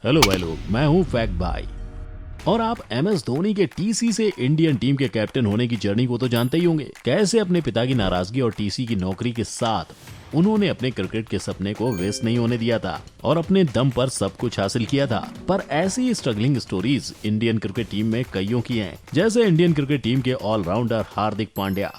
Hello भाई लोग, मैं हूँ फैक्ट भाई। और आप MS धोनी के TC से इंडियन टीम के कैप्टन होने की जर्नी को तो जानते ही होंगे। कैसे अपने पिता की नाराजगी और TC की नौकरी के साथ उन्होंने अपने क्रिकेट के सपने को वेस्ट नहीं होने दिया था और अपने दम पर सब कुछ हासिल किया था। पर ऐसी struggling stories Indian cricket team में कईयों की हैं। जैसे इंडियन क्रिकेट टीम के ऑलराउंडर हार्दिक पांड्या,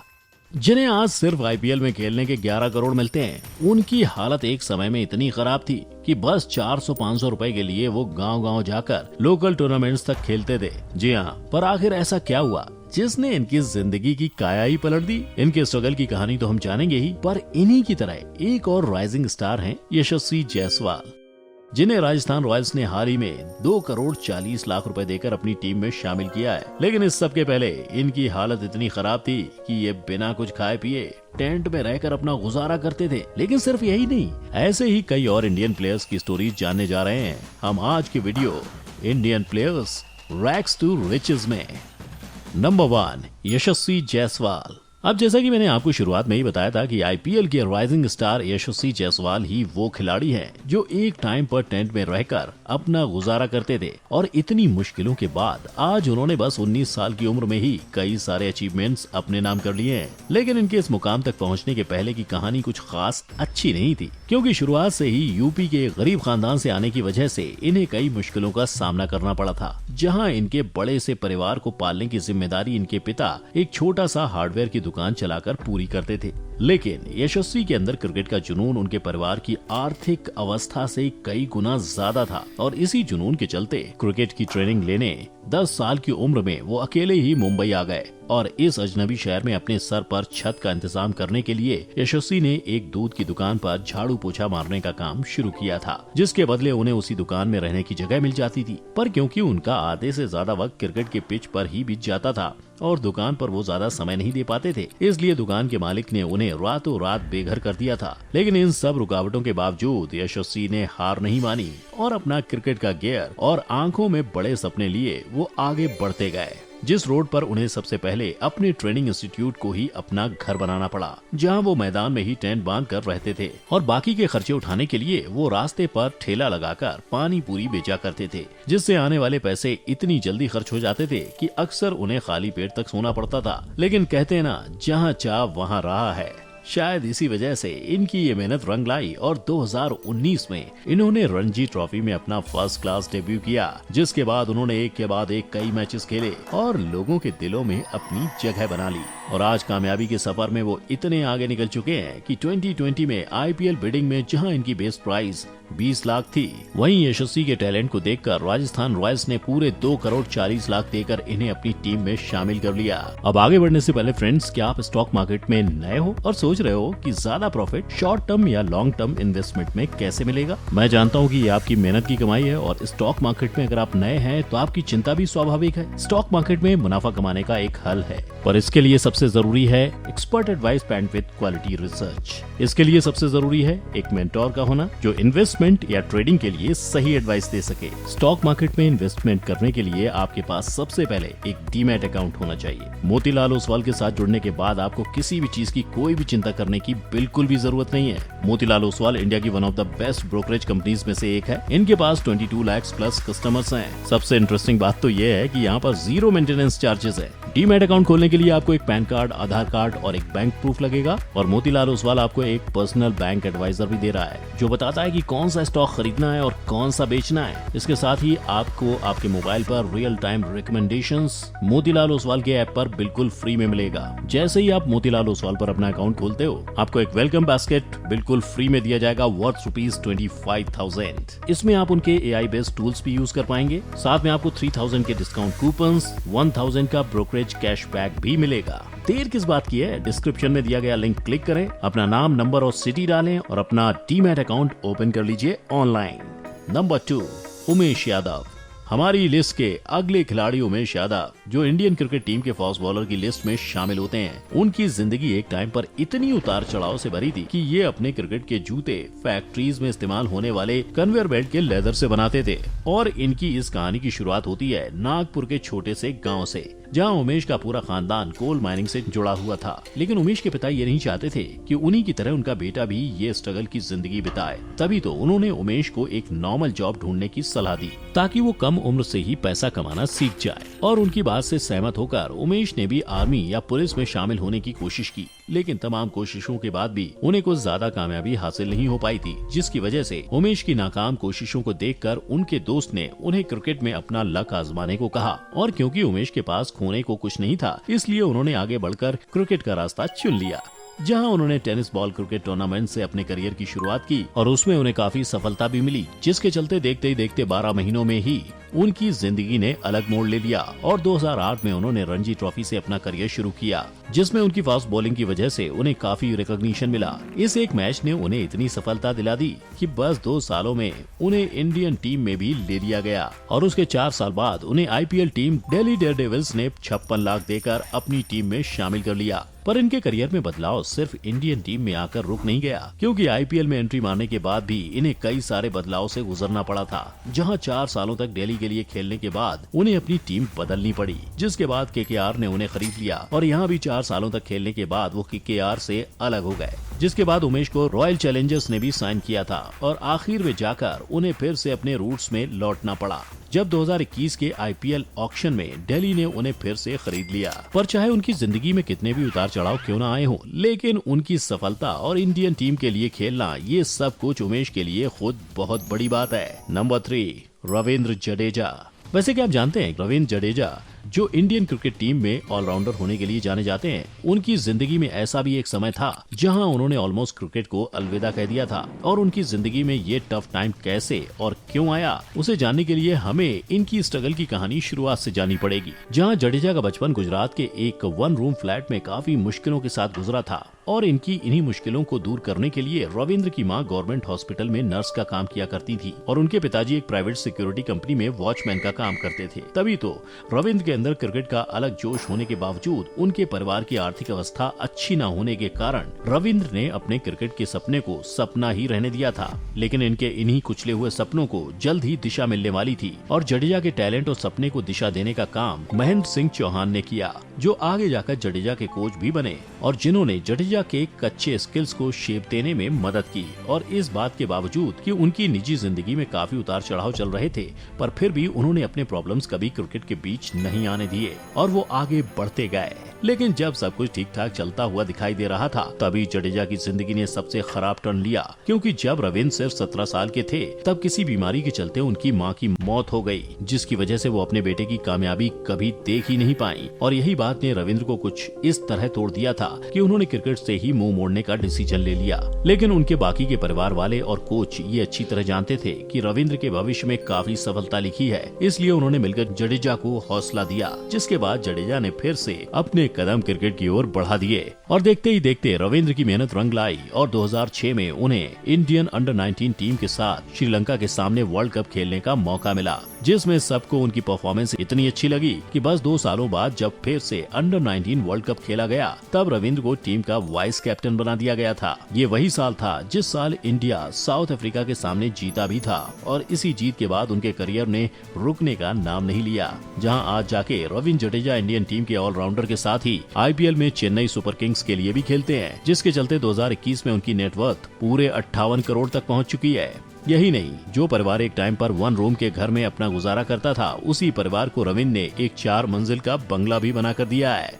जिन्हें आज सिर्फ IPL में खेलने के 11 करोड़ मिलते हैं। उनकी हालत एक समय में इतनी खराब थी कि बस 400-500 रुपए के लिए वो गांव-गांव जाकर लोकल टूर्नामेंट्स तक खेलते थे। जी हाँ, पर आखिर ऐसा क्या हुआ जिसने इनकी जिंदगी की काया ही पलट दी? इनके स्ट्रगल की कहानी तो हम जानेंगे ही, पर इन्हीं की तरह एक और राइजिंग स्टार हैं यशस्वी जायसवाल, जिन्हें राजस्थान रॉयल्स ने हाल ही में 2 करोड़ 40 लाख रुपए देकर अपनी टीम में शामिल किया है। लेकिन इस सब के पहले इनकी हालत इतनी खराब थी कि ये बिना कुछ खाए पिए टेंट में रहकर अपना गुजारा करते थे। लेकिन सिर्फ यही नहीं, ऐसे ही कई और इंडियन प्लेयर्स की स्टोरीज जानने जा रहे हैं हम आज की video Indian players rags to riches में। नंबर 1, यशस्वी जायसवाल। अब जैसा कि मैंने आपको शुरुआत में ही बताया था कि IPL के राइजिंग स्टार यशस्वी जायसवाल ही वो खिलाड़ी हैं जो एक टाइम पर टेंट में रहकर अपना गुजारा करते थे और इतनी मुश्किलों के बाद आज उन्होंने बस 19 साल की उम्र में ही कई सारे अचीवमेंट्स अपने नाम कर लिए हैं। लेकिन इनके इस मुकाम तक पहुंचने के पहले की कहानी कुछ खास अच्छी नहीं थी, क्योंकि शुरुआत से ही यूपी के गरीब खानदान से आने की वजह से इन्हें कई मुश्किलों का सामना करना पड़ा था। जहाँ इनके बड़े से परिवार को पालने की जिम्मेदारी इनके पिता एक छोटा सा हार्डवेयर की दुकान चलाकर पूरी करते थे। लेकिन यशस्वी के अंदर क्रिकेट का जुनून उनके परिवार की आर्थिक अवस्था से कई गुना ज्यादा था और इसी जुनून के चलते क्रिकेट की ट्रेनिंग लेने 10 साल की उम्र में वो अकेले ही मुंबई आ गए और इस अजनबी शहर में अपने सर पर छत का इंतजाम करने के लिए यशस्वी ने एक दूध की दुकान पर झाड़ू पोछा मारने का काम शुरू किया था, जिसके बदले उन्हें उसी दुकान में रहने की जगह मिल जाती थी। पर क्योंकि उनका आधे से ज्यादा वक्त क्रिकेट के पिच पर ही बीत जाता था और दुकान पर वो ज्यादा समय नहीं दे पाते थे, इसलिए दुकान के मालिक ने उन्हें रातों रात बेघर कर दिया था। लेकिन इन सब रुकावटों के बावजूद यशस्वी ने हार नहीं मानी और अपना क्रिकेट का गियर और आंखों में बड़े सपने लिए वो आगे बढ़ते गए, जिस रोड पर उन्हें सबसे पहले अपने ट्रेनिंग इंस्टीट्यूट को ही अपना घर बनाना पड़ा, जहां वो मैदान में ही टेंट बांध कर रहते थे और बाकी के खर्चे उठाने के लिए वो रास्ते पर ठेला लगाकर पानी पूरी बेचा करते थे, जिससे आने वाले पैसे इतनी जल्दी खर्च हो जाते थे कि अक्सर उन्हें खाली पेट तक सोना पड़ता था। लेकिन कहते हैं ना, जहाँ चाह वहाँ राह है। शायद इसी वजह से इनकी ये मेहनत रंग लाई और 2019 में इन्होंने रणजी ट्रॉफी में अपना फर्स्ट क्लास डेब्यू किया, जिसके बाद उन्होंने एक के बाद एक कई मैचेस खेले और लोगों के दिलों में अपनी जगह बना ली। और आज कामयाबी के सफर में वो इतने आगे निकल चुके हैं कि 2020 में IPL बिडिंग में जहां इनकी बेस प्राइस 20 लाख थी, वहीं यशस्वी के टैलेंट को देखकर राजस्थान रॉयल्स ने पूरे 2 करोड़ 40 लाख देकर इन्हें अपनी टीम में शामिल कर लिया। अब आगे बढ़ने से पहले फ्रेंड्स, क्या आप स्टॉक मार्केट में नए हो और सोच रहे हो कि ज्यादा प्रॉफिट शॉर्ट टर्म या लॉन्ग टर्म इन्वेस्टमेंट में कैसे मिलेगा? मैं जानता हूँ कि ये आपकी मेहनत की कमाई है और स्टॉक मार्केट में अगर आप नए हैं तो आपकी चिंता भी स्वाभाविक है। स्टॉक मार्केट में मुनाफा कमाने का एक हल है, पर इसके लिए सबसे जरूरी है expert advice panned with quality research. इसके लिए सबसे जरूरी है एक मेंटोर का होना जो इन्वेस्टमेंट या ट्रेडिंग के लिए सही एडवाइस दे सके। स्टॉक मार्केट में इन्वेस्टमेंट करने के लिए आपके पास सबसे पहले एक डीमैट अकाउंट होना चाहिए। मोतीलाल ओसवाल के साथ जुड़ने के बाद आपको किसी भी चीज की कोई भी चिंता करने की बिल्कुल भी जरूरत नहीं है। मोतीलाल ओसवाल इंडिया की one of the best brokerage companies में से एक है। इनके पास 22 लाख प्लस कस्टमर्स हैं। सबसे इंटरेस्टिंग बात तो ये है कि यहाँ पर 0 मेंटेनेंस चार्जेस है। डीमैट अकाउंट खोलने के लिए आपको एक पैन कार्ड, आधार कार्ड और एक बैंक प्रूफ लगेगा और मोतीलाल ओसवाल आपको एक पर्सनल बैंक एडवाइजर भी दे रहा है जो बताता है कि कौन सा स्टॉक खरीदना है और कौन सा बेचना है। इसके साथ ही आपको आपके मोबाइल पर real time recommendations Motilal Oswal के ऐप पर बिल्कुल फ्री में मिलेगा। जैसे ही आप मोतीलाल ओसवाल पर अपना अकाउंट खोलते हो, आपको एक वेलकम बास्केट बिल्कुल फ्री में दिया जाएगा वर्थ ₹25,000। इसमें आप उनके AI बेस्ड टूल्स भी यूज कर पाएंगे। साथ में आपको 3000 के डिस्काउंट कूपन्स, 1000 का ब्रोकरेज कैशबैक भी मिलेगा। देर किस बात की है, डिस्क्रिप्शन में दिया गया लिंक क्लिक करें, अपना नाम, नंबर और सिटी डालें और अपना डीमैट अकाउंट ओपन कर लीजिए ऑनलाइन। नंबर 2, उमेश यादव। हमारी लिस्ट के अगले खिलाड़ी उमेश यादव, जो इंडियन क्रिकेट टीम के फास्ट बॉलर की लिस्ट में शामिल होते हैं। उनकी जिंदगी एक टाइम पर इतनी उतार चढ़ाव से भरी थी कि ये अपने क्रिकेट के जूते फैक्ट्रीज में इस्तेमाल होने वाले कन्वेयर बेल्ट के लेदर से बनाते थे और इनकी इस कहानी की शुरुआत होती है नागपुर के छोटे से गाँव से, जहाँ उमेश का पूरा खानदान कोल माइनिंग से जुड़ा हुआ था। लेकिन उमेश के पिता ये नहीं चाहते थे कि उन्हीं की तरह उनका बेटा भी ये स्ट्रगल की जिंदगी बिताए। तभी तो उन्होंने उमेश को एक नॉर्मल जॉब ढूंढने की सलाह दी ताकि वो कम उम्र से ही पैसा कमाना सीख जाए। और उनकी बात से सहमत होकर उमेश ने भी आर्मी या पुलिस में शामिल होने की कोशिश की। लेकिन तमाम कोशिशों के बाद भी उन्हें कुछ ज्यादा कामयाबी हासिल नहीं हो पाई थी, जिसकी वजह से उमेश की नाकाम कोशिशों को देखकर उनके दोस्त ने उन्हें क्रिकेट में अपना लक आजमाने को कहा। और क्योंकि उमेश के पास खोने को कुछ नहीं था, इसलिए उन्होंने आगे बढ़कर क्रिकेट का रास्ता चुन लिया, जहां उन्होंने टेनिस बॉल क्रिकेट टूर्नामेंट से अपने करियर की शुरुआत की और उसमें उन्हें काफी सफलता भी मिली, जिसके चलते देखते ही देखते 12 महीनों में ही उनकी जिंदगी ने अलग मोड़ ले लिया और 2008 में उन्होंने रणजी ट्रॉफी से अपना करियर शुरू किया, जिसमें उनकी फास्ट बॉलिंग की वजह से उन्हें काफी रिकॉग्निशन मिला। इस एक मैच ने उन्हें इतनी सफलता दिला दी कि बस 2 सालों में उन्हें इंडियन टीम में भी ले लिया गया और उसके 4 साल बाद उन्हें आईपीएल टीम दिल्ली डेयरडेविल्स ने 56 लाख देकर अपनी टीम में शामिल कर लिया। पर इनके करियर में बदलाव सिर्फ इंडियन टीम में आकर रुक नहीं गया, क्योंकि आईपीएल में एंट्री मारने के बाद भी इन्हें कई सारे बदलाव से गुजरना पड़ा था। जहां 4 सालों तक दिल्ली के लिए खेलने के बाद उन्हें अपनी टीम बदलनी पड़ी, जिसके बाद केकेआर ने उन्हें खरीद लिया और यहाँ भी 4 सालों तक खेलने के बाद वो केकेआर से अलग हो गए, जिसके बाद उमेश को रॉयल चैलेंजर्स ने भी साइन किया था और आखिर में जाकर उन्हें फिर से अपने रूट्स में लौटना पड़ा, जब 2021 के आईपीएल ऑक्शन में दिल्ली ने उन्हें फिर से खरीद लिया। पर चाहे उनकी जिंदगी में कितने भी उतार चढ़ाव क्यों न आए हों, लेकिन उनकी सफलता और इंडियन टीम के लिए खेलना, ये सब कुछ उमेश के लिए खुद बहुत बड़ी बात है। नंबर 3, रविंद्र जडेजा। वैसे क्या आप जानते हैं, रविंद्र जडेजा जो इंडियन क्रिकेट टीम में ऑलराउंडर होने के लिए जाने जाते हैं, उनकी जिंदगी में ऐसा भी एक समय था जहां उन्होंने ऑलमोस्ट क्रिकेट को अलविदा कह दिया था। और उनकी जिंदगी में ये टफ टाइम कैसे और क्यों आया, उसे जानने के लिए हमें इनकी स्ट्रगल की कहानी शुरुआत से जाननी पड़ेगी। जहां जडेजा का बचपन गुजरात के एक 1 रूम फ्लैट में काफी मुश्किलों के साथ गुजरा था और इन्हीं मुश्किलों को दूर करने के लिए रविंद्र की मां गवर्नमेंट हॉस्पिटल में नर्स का काम किया करती थी और उनके पिताजी एक प्राइवेट सिक्योरिटी कंपनी में वॉचमैन का काम करते थे। तभी तो रविंद्र के अंदर क्रिकेट का अलग जोश होने के बावजूद उनके परिवार की आर्थिक अवस्था अच्छी न होने के कारण रविंद्र ने अपने क्रिकेट के सपने को सपना ही रहने दिया था। लेकिन इनके इन्हीं कुचले हुए सपनों को जल्द ही दिशा मिलने वाली थी और जडेजा के टैलेंट और सपने को दिशा देने का काम महेंद्र सिंह चौहान ने किया, जो आगे जाकर जडेजा के कोच भी बने और जिन्होंने जडेजा के कच्चे स्किल्स को शेप देने में मदद की। और इस बात के बावजूद कि उनकी निजी जिंदगी में काफी उतार चढ़ाव चल रहे थे, पर फिर भी उन्होंने अपने प्रॉब्लम्स कभी क्रिकेट के बीच नहीं आने दिए और वो आगे बढ़ते गए। लेकिन जब सब कुछ ठीक ठाक चलता हुआ दिखाई दे रहा था, तभी जडेजा की जिंदगी ने सबसे खराब टर्न लिया, क्योंकि जब रविंद्र सिर्फ 17 साल के थे तब किसी बीमारी के चलते उनकी मां की मौत हो गई, जिसकी वजह से वो अपने बेटे की कामयाबी कभी देख ही नहीं पाई। और यही बात ने रविंद्र को कुछ इस तरह तोड़ दिया था कि उन्होंने क्रिकेट से ही मुंह मोड़ने का डिसीजन ले लिया। लेकिन उनके बाकी के परिवार वाले और कोच ये अच्छी तरह जानते थे कि रविंद्र के भविष्य में काफी सफलता लिखी है, इसलिए उन्होंने मिलकर जडेजा को हौसला दिया, जिसके बाद जडेजा ने फिर से अपने कदम क्रिकेट की ओर बढ़ा दिए। और देखते ही देखते रविंद्र की मेहनत रंग लाई और 2006 में उन्हें इंडियन अंडर 19 टीम के साथ श्रीलंका के सामने वर्ल्ड कप खेलने का मौका मिला, जिसमें सबको उनकी परफॉर्मेंस इतनी अच्छी लगी कि बस 2 सालों बाद जब फिर से अंडर 19 वर्ल्ड कप खेला गया, तब रविंद्र को टीम का वाइस कैप्टन बना दिया गया था। ये वही साल था जिस साल इंडिया साउथ अफ्रीका के सामने जीता भी था और इसी जीत के बाद उनके करियर ने रुकने का नाम नहीं लिया, जहां आज जाके रविंद्र जडेजा इंडियन टीम के ऑलराउंडर के साथ ही आईपीएल में चेन्नई सुपर किंग्स के लिए भी खेलते हैं, जिसके चलते 2021 में उनकी नेटवर्थ पूरे 58 करोड़ तक पहुंच चुकी है। यही नहीं, जो परिवार एक टाइम पर 1 रूम के घर में अपना गुजारा करता था, उसी परिवार को रविंद्र ने एक 4 मंजिल का बंगला भी बनाकर दिया है।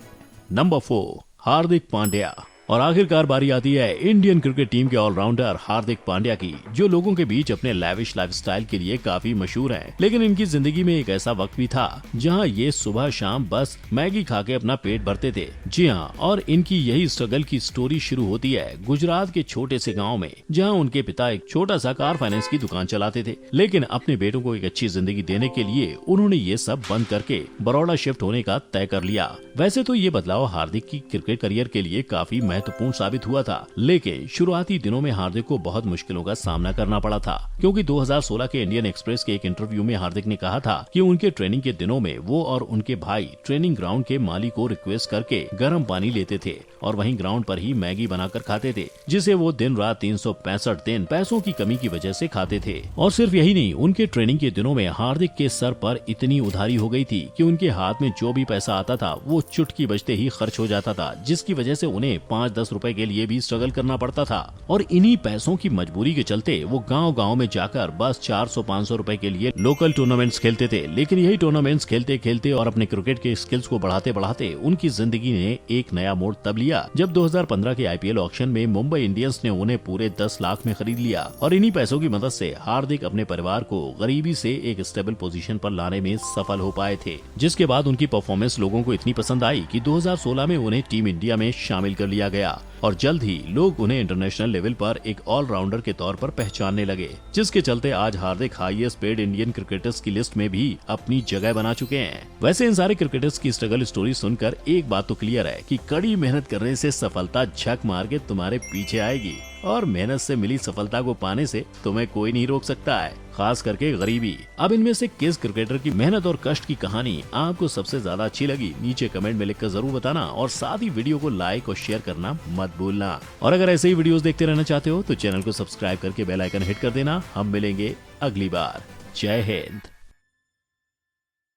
नंबर 4, हार्दिक पांड्या। और आखिरकार बारी आती है इंडियन क्रिकेट टीम के ऑलराउंडर हार्दिक पांड्या की, जो लोगों के बीच अपने लैविश लाइफस्टाइल के लिए काफी मशहूर हैं। लेकिन इनकी जिंदगी में एक ऐसा वक्त भी था जहां ये सुबह शाम बस मैगी खा के अपना पेट भरते थे। जी हां, और इनकी यही स्ट्रगल की स्टोरी शुरू होती है गुजरात के छोटे से गाँव में, जहाँ उनके पिता एक छोटा सा कार फाइनेंस की दुकान चलाते थे। लेकिन अपने बेटों को एक अच्छी जिंदगी देने के लिए उन्होंने ये सब बंद करके बड़ौदा शिफ्ट होने का तय कर लिया। वैसे तो ये बदलाव हार्दिक की क्रिकेट करियर के लिए काफी महत्वपूर्ण साबित हुआ था। लेकिन शुरुआती दिनों में हार्दिक को बहुत मुश्किलों का सामना करना पड़ा था, क्योंकि 2016 के इंडियन एक्सप्रेस के एक इंटरव्यू में हार्दिक ने कहा था कि उनके ट्रेनिंग के दिनों में वो और उनके भाई ट्रेनिंग ग्राउंड के माली को रिक्वेस्ट करके गर्म पानी लेते थे और वहीं ग्राउंड पर ही मैगी बनाकर खाते थे, जिसे वो दिन रात 365 दिन पैसों की कमी की वजह से खाते थे। और सिर्फ यही नहीं, उनके ट्रेनिंग के दिनों में हार्दिक के सर पर इतनी उधारी हो गई थी कि उनके हाथ में जो भी पैसा आता था वो चुटकी बजते ही खर्च हो जाता था, जिसकी वजह से उन्हें 5-10 रुपए के लिए भी स्ट्रगल करना पड़ता था। और इन्हीं पैसों की मजबूरी के चलते वो गांव-गांव में जाकर बस 400-500 रुपए के लिए लोकल टूर्नामेंट्स खेलते थे। लेकिन यही टूर्नामेंट्स खेलते खेलते और अपने क्रिकेट के स्किल्स को बढ़ाते बढ़ाते उनकी जिंदगी ने एक नया मोड़ तब लिया जब 2015 के आईपीएल ऑक्शन में मुंबई इंडियंस ने उन्हें पूरे 10 लाख में खरीद लिया। और इन्हीं पैसों की मदद से हार्दिक अपने परिवार को गरीबी से एक स्टेबल पोजीशन पर लाने में सफल हो पाए थे, जिसके बाद उनकी परफॉर्मेंस लोगों को इतनी पसंद आई कि 2016 में उन्हें टीम इंडिया में शामिल कर लिया गया और जल्द ही लोग उन्हें इंटरनेशनल लेवल पर एक ऑलराउंडर के तौर पर पहचानने लगे, जिसके चलते आज हार्दिक हाईएस्ट पेड इंडियन क्रिकेटर्स की लिस्ट में भी अपनी जगह बना चुके हैं। वैसे इन सारे क्रिकेटर्स की स्ट्रगल स्टोरी सुनकर एक बात तो क्लियर है कि कड़ी मेहनत करने से सफलता झक मार के तुम्हारे पीछे आएगी और मेहनत से मिली सफलता को पाने से तुम्हें कोई नहीं रोक सकता है, खास करके गरीबी। अब इनमें से किस क्रिकेटर की मेहनत और कष्ट की कहानी आपको सबसे ज्यादा अच्छी लगी, नीचे कमेंट में लिखकर जरूर बताना और साथ ही वीडियो को लाइक और शेयर करना मत भूलना। और अगर ऐसे ही वीडियोस देखते रहना चाहते हो तो चैनल को सब्सक्राइब करके बेल आइकन हिट कर देना। हम मिलेंगे अगली बार। जय हिंद।